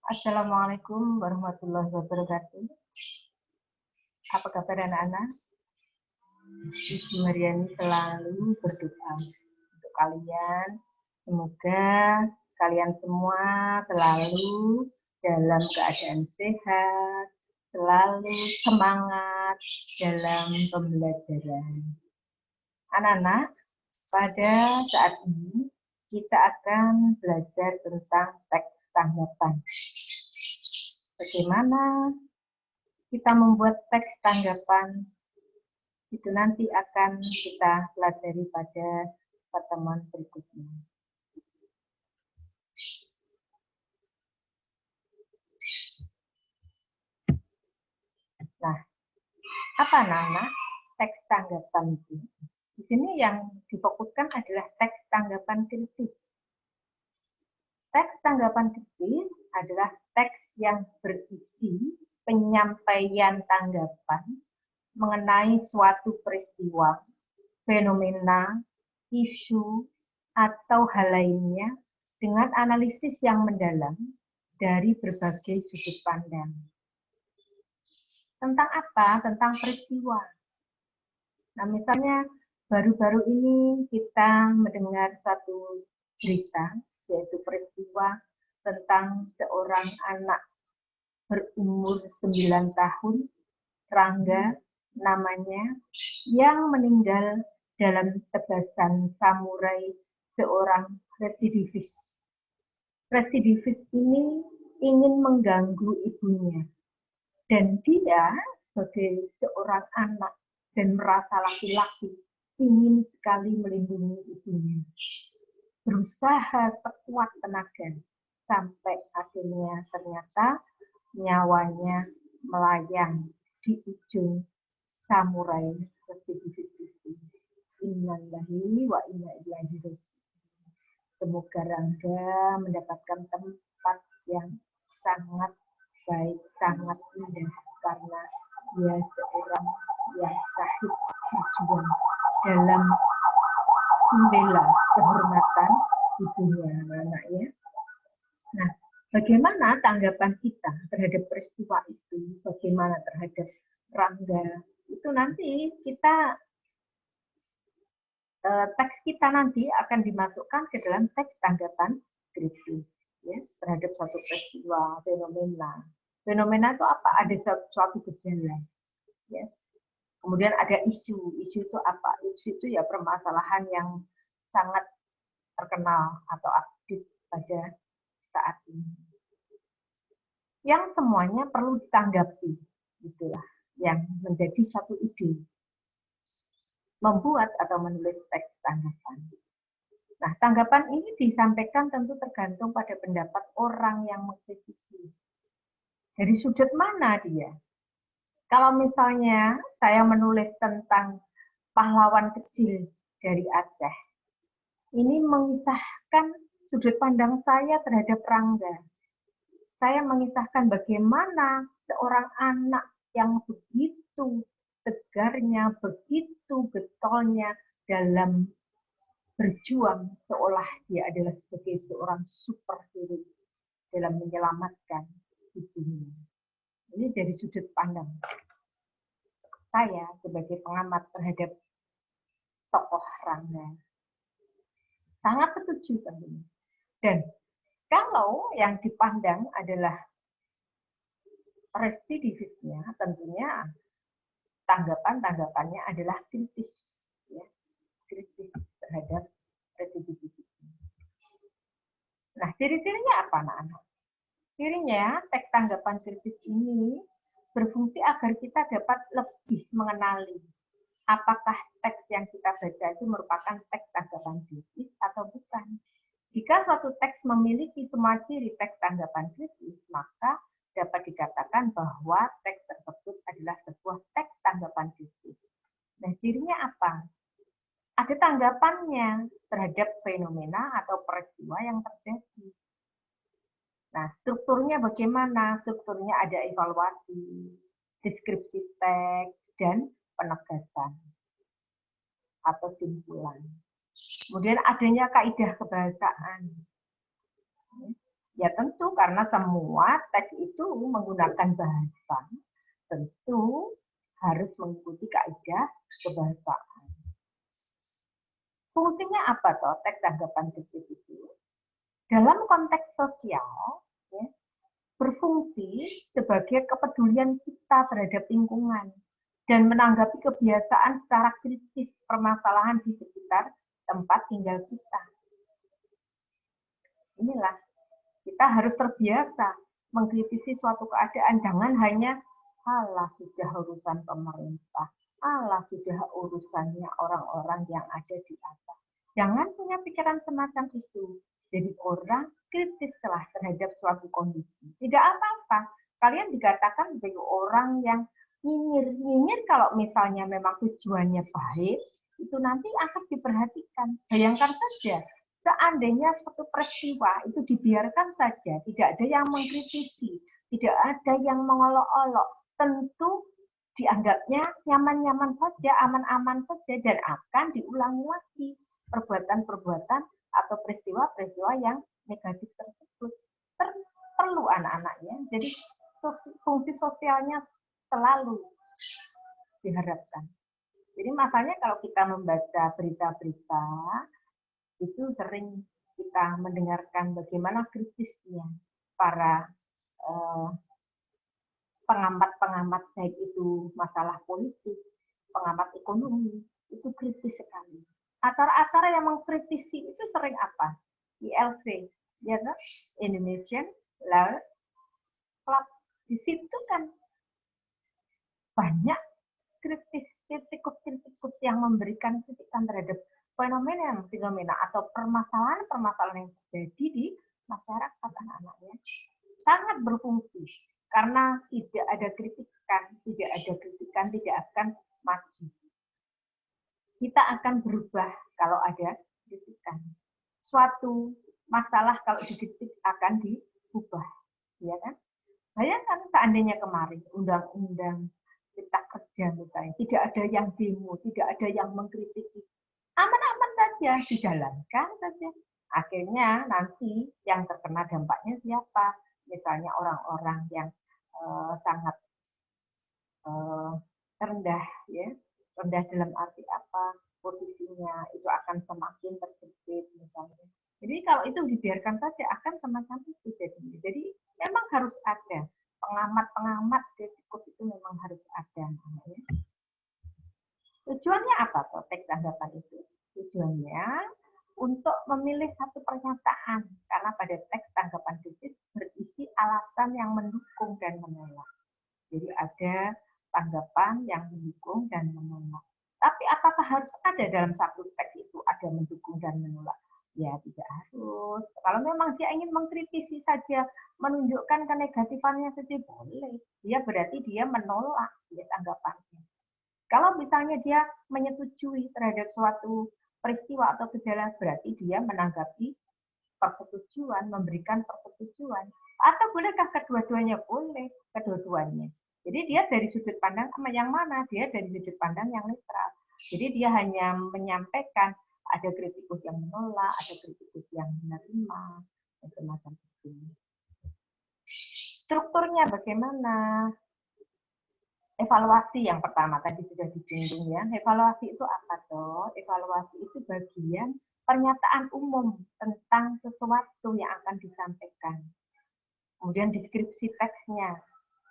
Assalamualaikum warahmatullahi wabarakatuh. Apa kabar anak-anak? Ibu Haryani selalu berdoa untuk kalian. Semoga kalian semua selalu dalam keadaan sehat, selalu semangat dalam pembelajaran. Anak-anak, pada saat ini kita akan belajar tentang teks tanggapan. Bagaimana kita membuat teks tanggapan itu nanti akan kita pelajari pada pertemuan berikutnya. Nah, apa nama teks tanggapan itu? Di sini yang difokuskan adalah teks tanggapan kritis. Teks tanggapan kritis adalah teks yang berisi penyampaian tanggapan mengenai suatu peristiwa, fenomena, isu, atau hal lainnya dengan analisis yang mendalam dari berbagai sudut pandang. Tentang apa? Tentang peristiwa. Nah, misalnya baru-baru ini kita mendengar satu berita, yaitu peristiwa tentang seorang anak berumur 9 tahun, Rangga namanya, yang meninggal dalam tebasan samurai seorang residivis. Residivis ini ingin mengganggu ibunya, dan dia sebagai seorang anak dan merasa laki-laki ingin sekali melindungi ibunya. Berusaha sekuat tenaga sampai akhirnya ternyata nyawanya melayang di ujung samurai residivis itu. Innalillahi wa inna ilaihi raji'un. Semoga Rangga mendapatkan tempat yang sangat baik, sangat indah, karena dia seorang yang sahid berjuang dalam membela kehormatan ibunya, anaknya. Nah, bagaimana tanggapan kita terhadap peristiwa itu? Bagaimana terhadap Rangga? Itu nanti kita teks kita nanti akan dimasukkan ke dalam teks tanggapan kritis, ya, terhadap suatu peristiwa, fenomena. Fenomena itu apa? Ada suatu gejala, ya. Kemudian ada isu. Isu itu apa? Isu itu ya permasalahan yang sangat terkenal atau aktif pada saat ini. Yang semuanya perlu ditanggapi, itulah yang menjadi satu ide. Membuat atau menulis teks tanggapan. Nah, tanggapan ini disampaikan tentu tergantung pada pendapat orang yang mengkritisi. Dari sudut mana dia? Kalau misalnya saya menulis tentang pahlawan kecil dari Aceh, ini mengisahkan sudut pandang saya terhadap Rangga. Saya mengisahkan bagaimana seorang anak yang begitu tegarnya, begitu getolnya dalam berjuang seolah dia adalah sebagai seorang superhero dalam menyelamatkan ibunya. Ini dari sudut pandang saya sebagai pengamat terhadap tokoh Rangga. Sangat setuju tentunya. Dan kalau yang dipandang adalah residivisnya, tentunya tanggapannya adalah kritis, ya, kritis terhadap residivis. Nah, ciri-cirinya apa, anak-anak? Cirinya, teks tanggapan kritis ini berfungsi agar kita dapat lebih mengenali apakah teks yang kita baca itu merupakan teks tanggapan kritis atau bukan. Jika suatu teks memiliki semua ciri teks tanggapan kritis, maka dapat dikatakan bahwa teks tersebut adalah sebuah teks tanggapan kritis. Nah, cirinya apa? Ada tanggapannya terhadap fenomena atau peristiwa yang terjadi. Nah, strukturnya bagaimana? Strukturnya ada evaluasi, deskripsi teks, dan penegasan atau simpulan. Kemudian adanya kaidah kebahasaan. Ya tentu karena semua teks itu menggunakan bahasa, tentu harus mengikuti kaidah kebahasaan. Fungsinya apa toh teks tanggapan kritis itu? Dalam konteks sosial, ya, berfungsi sebagai kepedulian kita terhadap lingkungan dan menanggapi kebiasaan secara kritis permasalahan di sekitar tempat tinggal kita. Inilah, kita harus terbiasa mengkritisi suatu keadaan, jangan hanya alah sudah urusan pemerintah, alah sudah urusannya orang-orang yang ada di atas. Jangan punya pikiran semacam itu. Jadi orang kritislah terhadap suatu kondisi. Tidak apa-apa. Kalian dikatakan sebagai orang yang nyinyir. Nyinyir kalau misalnya memang tujuannya baik, itu nanti akan diperhatikan. Bayangkan saja, seandainya suatu peristiwa itu dibiarkan saja, tidak ada yang mengkritisi, tidak ada yang mengolok-olok, tentu dianggapnya nyaman-nyaman saja, aman-aman saja, dan akan diulangi lagi perbuatan-perbuatan atau peristiwa-peristiwa yang negatif tersebut. Perlu anak-anaknya, jadi fungsi sosialnya selalu diharapkan. Jadi makanya kalau kita membaca berita-berita, itu sering kita mendengarkan bagaimana kritisnya para pengamat-pengamat, baik itu masalah politik, pengamat ekonomi, itu kritis sekali. Acara-acara yang mengkritisi itu sering apa? ILC, ya kan? Indonesian Law Club. Di situ kan banyak kritikus yang memberikan kritikan terhadap fenomena atau permasalahan-permasalahan yang terjadi di masyarakat anak-anaknya. Sangat berfungsi. Karena tidak ada kritikan, tidak akan maju. Kita akan berubah kalau ada kritikan. Suatu masalah kalau dikritik akan diubah, ya kan? Bayangkan seandainya kemarin undang-undang cipta kerja misalnya, tidak ada yang demo, tidak ada yang mengkritisi, aman-aman saja, dijalankan saja. Akhirnya nanti yang terkena dampaknya siapa? Misalnya orang-orang yang sangat rendah, ya, rendah dalam arti apa? Posisinya itu akan semakin terjepit misalnya. Jadi kalau itu dibiarkan saja akan semacam itu jadinya. Jadi memang harus ada pengamat-pengamat kritikus itu memang harus ada. Ya. Tujuannya apa toh teks tanggapan itu? Tujuannya untuk memilih satu pernyataan karena pada teks tanggapan kritis berisi alasan yang mendukung dan menolak. Jadi ada tanggapan yang mendukung dan menolak. Tapi apakah harus ada dalam satu teks itu ada mendukung dan menolak? Ya tidak harus. Kalau memang dia ingin mengkritisi saja, menunjukkan kenegatifannya saja boleh. Dia berarti dia menolak dia tanggapannya. Kalau misalnya dia menyetujui terhadap suatu peristiwa atau kejadian, berarti dia menanggapi persetujuan, memberikan persetujuan. Atau bolehkah kedua-duanya? Boleh, kedua-duanya. Jadi dia dari sudut pandang yang mana? Dia dari sudut pandang yang netral. Jadi dia hanya menyampaikan ada kritikus yang menolak, ada kritikus yang menerima, dan semacam itu. Strukturnya bagaimana? Evaluasi yang pertama tadi sudah disinggung ya. Evaluasi itu apa toh? Evaluasi itu bagian pernyataan umum tentang sesuatu yang akan disampaikan. Kemudian deskripsi teksnya.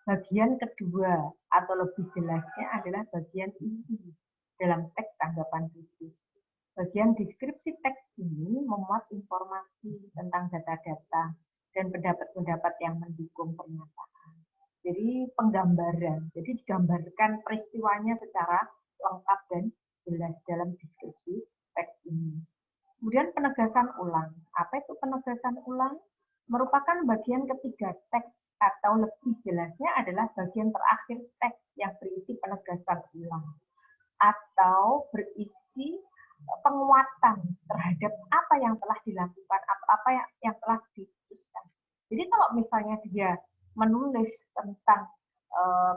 Bagian kedua atau lebih jelasnya adalah bagian isi dalam teks tanggapan kritis. Bagian deskripsi teks ini memuat informasi tentang data-data dan pendapat-pendapat yang mendukung pernyataan. Jadi penggambaran, jadi digambarkan peristiwanya secara lengkap dan jelas dalam deskripsi teks ini. Kemudian penegasan ulang. Apa itu penegasan ulang? Merupakan bagian ketiga teks atau lebih jelasnya adalah bagian terakhir teks yang berisi penegasan ulang atau berisi penguatan terhadap apa yang telah dilakukan, apa yang telah diputuskan. Jadi kalau misalnya dia menulis tentang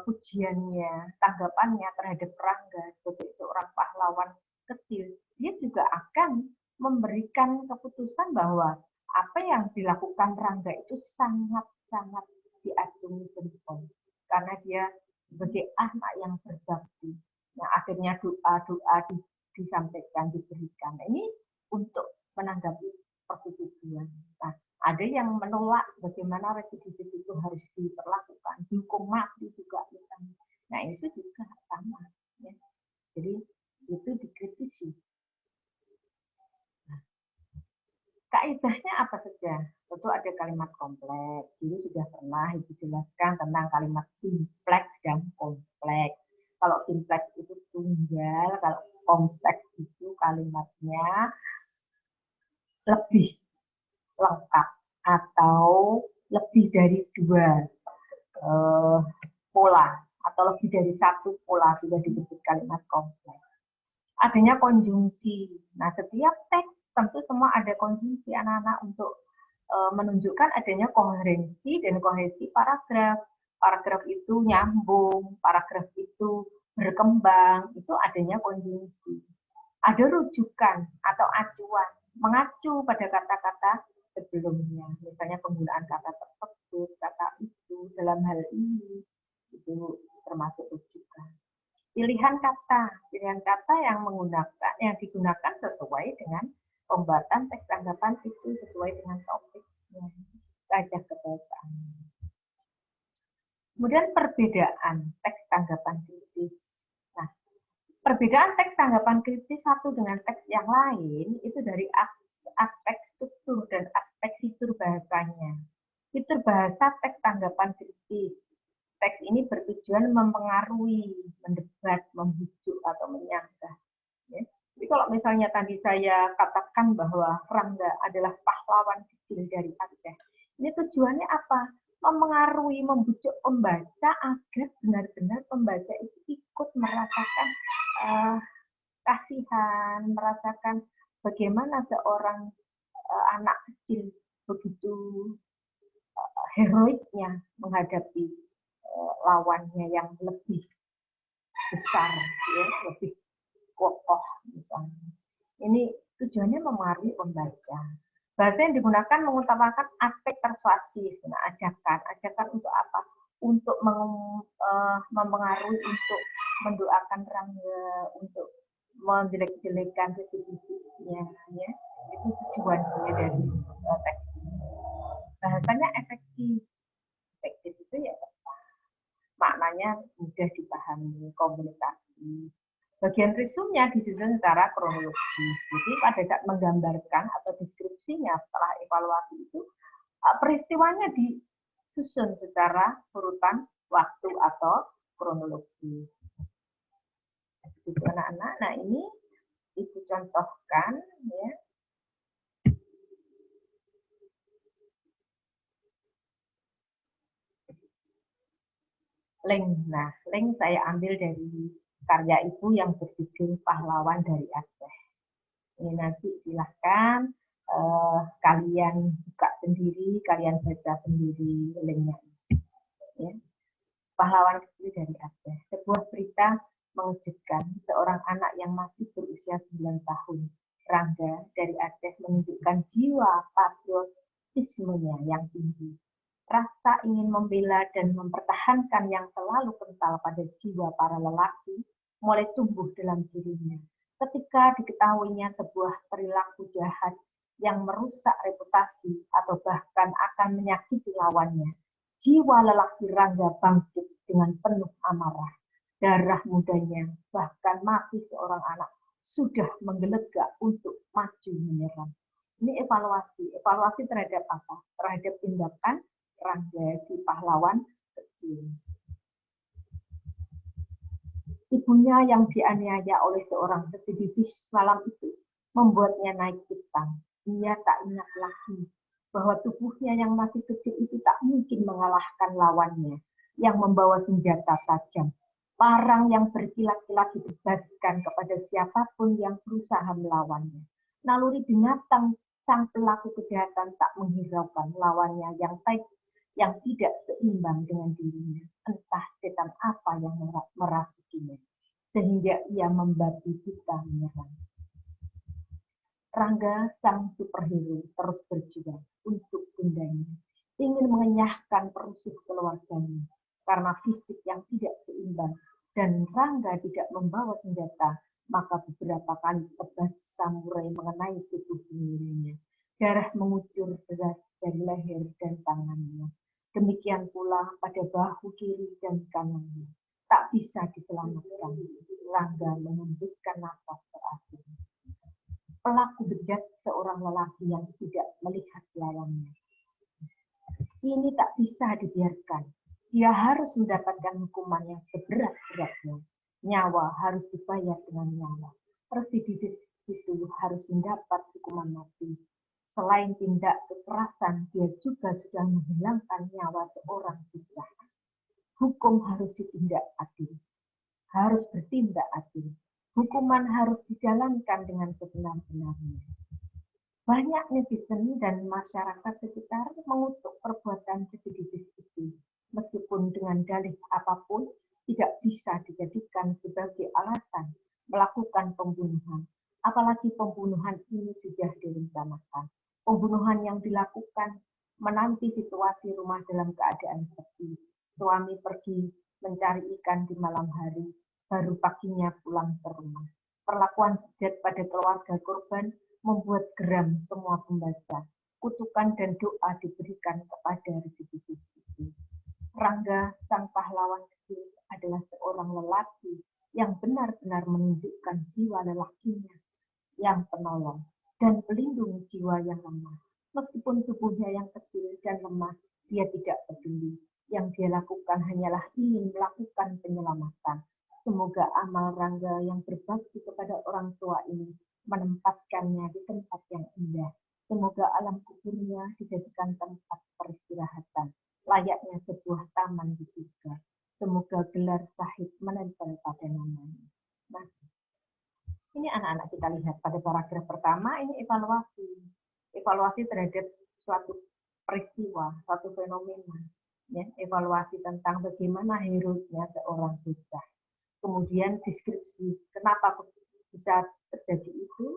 pujiannya, tanggapannya terhadap Rangga sebagai seorang pahlawan kecil, dia juga akan memberikan keputusan bahwa apa yang dilakukan Rangga itu sangat-sangat diacungi jempol. Karena dia sebagai anak yang berbakti. Nah, akhirnya doa-doa disampaikan, diberikan. Nah, ini untuk menanggapi persetujuan. Nah, ada yang menolak bagaimana residivis itu harus diperlakukan, dihukum mati juga misalnya. Nah, itu juga sama. Ya. Jadi itu dikritisi. Nah, kaidahnya apa saja? Tentu ada kalimat kompleks. Dulu sudah pernah dijelaskan tentang kalimat simpleks dan kompleks. Kalau simpleks itu tunggal, kalau kompleks itu kalimatnya lebih lengkap atau lebih dari dua pola atau lebih dari satu pola sudah disebut kalimat kompleks. Adanya konjungsi. Nah, setiap teks tentu semua ada konjungsi anak-anak untuk menunjukkan adanya koherensi dan kohesi paragraf. Paragraf itu nyambung, paragraf itu berkembang, itu adanya konjungsi. Ada rujukan atau acuan, mengacu pada kata-kata sebelumnya. Misalnya penggunaan kata tersebut, kata itu, dalam hal ini, itu termasuk rujukan. Pilihan kata yang digunakan sesuai dengan pembuatan teks tanggapan itu sesuai dengan topiknya, saja kebahasaan. Kemudian perbedaan teks tanggapan kritis. Nah, perbedaan teks tanggapan kritis satu dengan teks yang lain itu dari aspek struktur dan aspek fitur bahasanya. Fitur bahasa teks tanggapan kritis. Teks ini bertujuan mempengaruhi, mendebat, membujuk, atau menyanggah. Ya. Jadi kalau misalnya tadi saya katakan bahwa Rangga adalah pahlawan kecil dari Aceh, ini tujuannya apa? Mempengaruhi, membujuk pembaca agar benar-benar pembaca itu ikut merasakan kasihan, merasakan bagaimana seorang anak kecil begitu heroiknya menghadapi lawannya yang lebih besar, ya, lebih kokoh misalnya. Ini tujuannya mempengaruhi pembaca. Bahasa yang digunakan mengutamakan aspek persuasif. Nah, ajakan untuk apa? Untuk mempengaruhi, untuk mendoakan Rangga, untuk menjelek-jelekan residivisnya, ya. Itu tujuannya dari teks ini. Bahasanya efektif. Efektif itu ya maknanya mudah dipahami, komunikasi. Bagian resumnya disusun secara kronologis. Jadi pada saat menggambarkan atau deskripsinya setelah evaluasi itu, peristiwanya disusun secara urutan waktu atau kronologis. Itu anak-anak. Nah, ini Ibu contohkan, ya. Nah, link saya ambil dari karya Ibu yang berjudul Pahlawan dari Aceh. Ini nanti silahkan kalian buka sendiri, kalian baca sendiri linknya. Ya. Pahlawan kecil dari Aceh. Sebuah berita mengejutkan, seorang anak yang masih berusia 9 tahun, Rangga dari Aceh, menunjukkan jiwa patriotismenya yang tinggi. Rasa ingin membela dan mempertahankan yang selalu kental pada jiwa para lelaki mulai tumbuh dalam dirinya. Ketika diketahuinya sebuah perilaku jahat yang merusak reputasi atau bahkan akan menyakiti lawannya, jiwa lelaki Rangga bangkit dengan penuh amarah. Darah mudanya, bahkan masih seorang anak, sudah menggelegak untuk maju menyerang. Ini evaluasi. Evaluasi terhadap apa? Terhadap tindakan Rangga si pahlawan kecil. Ibunya yang dianiaya oleh seorang residivis malam itu membuatnya naik pitam. Dia tak ingat lagi bahwa tubuhnya yang masih kecil itu tak mungkin mengalahkan lawannya yang membawa senjata tajam. Parang yang berkilat-kilat dibebaskan kepada siapapun yang berusaha melawannya. Naluri binatang sang pelaku kejahatan tak menghiraukan lawannya yang tidak seimbang dengan dirinya. Entah setan apa yang merasukinya, sehingga ia membabi buta menyerang. Rangga, sang superhero, terus berjuang untuk bundanya, ingin mengenyahkan perusuh keluarganya karena fisik yang tidak seimbang dan Rangga tidak membawa senjata, maka beberapa kali tebas samurai mengenai tubuh dirinya. Darah mengucur deras dari leher dan tangannya. Demikian pula pada bahu kiri dan kanannya. Tak bisa diselamatkan. Rangga menghembuskan nafas terakhir. Pelaku bejat seorang lelaki yang tidak melihat lawannya. Ini tak bisa dibiarkan. Dia harus mendapatkan hukuman yang seberat-beratnya. Nyawa harus dibayar dengan nyawa. Residivis itu harus mendapat hukuman mati. Selain tindak kekerasan, dia juga sudah menghilangkan nyawa seorang bocah. Hukum harus ditindak adil. Harus bertindak adil. Hukuman harus dijalankan dengan sebenar-benarnya. Banyak netizen dan masyarakat sekitar mengutuk perbuatan residivis itu, meskipun dengan dalih apapun tidak bisa dijadikan sebagai alasan melakukan pembunuhan. Apalagi pembunuhan ini sudah direncanakan. Pembunuhan yang dilakukan menanti situasi rumah dalam keadaan sepi. Suami pergi mencari ikan di malam hari, baru paginya pulang ke rumah. Perlakuan bejat pada keluarga korban membuat geram semua pembaca. Kutukan dan doa diberikan kepada residivis itu. Rangga, sang pahlawan kecil, adalah seorang lelaki yang benar-benar menunjukkan jiwa lelakinya yang penolong dan pelindung jiwa yang lemah. Meskipun tubuhnya yang kecil dan lemah, dia tidak peduli. Yang dia lakukan hanyalah ingin melakukan penyelamatan. Semoga amal Rangga yang berbakti kepada orang tua ini menempatkannya di tempat yang indah. Semoga alam kuburnya dijadikan tempat peristirahatan, layaknya sebuah taman di surga. Semoga gelar Syahid menempel pada namanya. Nah, ini anak-anak kita lihat pada paragraf pertama, ini evaluasi. Evaluasi terhadap suatu peristiwa, suatu fenomena. Ya, evaluasi tentang bagaimana hero-nya seorang bocah. Kemudian deskripsi, kenapa bisa terjadi itu,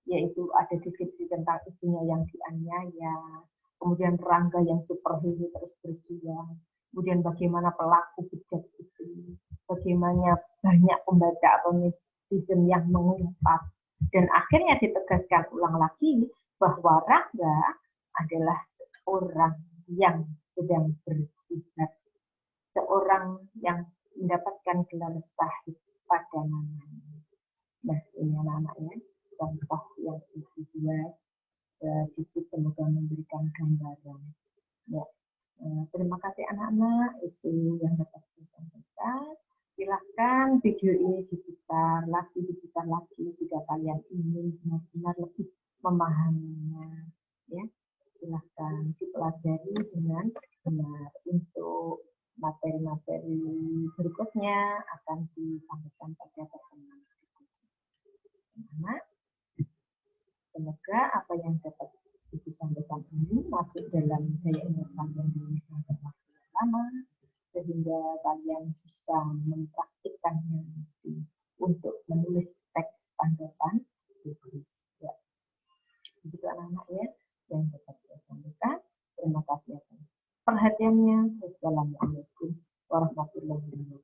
yaitu ada deskripsi tentang ibunya yang dianiaya, kemudian Rangga yang superhero terus berjuang, kemudian bagaimana pelaku bejat itu, bagaimana banyak pembaca atau netizen yang mengumpat, dan akhirnya ditegaskan ulang lagi bahwa Rangga adalah seorang yang sedang berjihad, seorang yang mendapatkan gelar Syahid pada namanya. Nah, ini anak-anak ya, contoh yang dibuat, itu semoga memberikan gambaran. Ya, terima kasih anak-anak, itu yang dapat saya sampaikan. Silahkan video ini diputar lagi jika kalian ingin benar-benar lebih memahaminya. Ya, silahkan dipelajari dengan benar. Untuk materi-materi berikutnya akan disampaikan pada pertemuan berikutnya. Semoga apa yang dapat disampaikan ini masuk dalam daya ingat kalian di waktu yang lama, sehingga kalian bisa mempraktikkannya untuk menulis teks tanggapan. Ya. Begitu anak-anak ya yang dapat saya sampaikan. Terima kasih atas perhatiannya. Wassalamualaikum warahmatullahi wabarakatuh.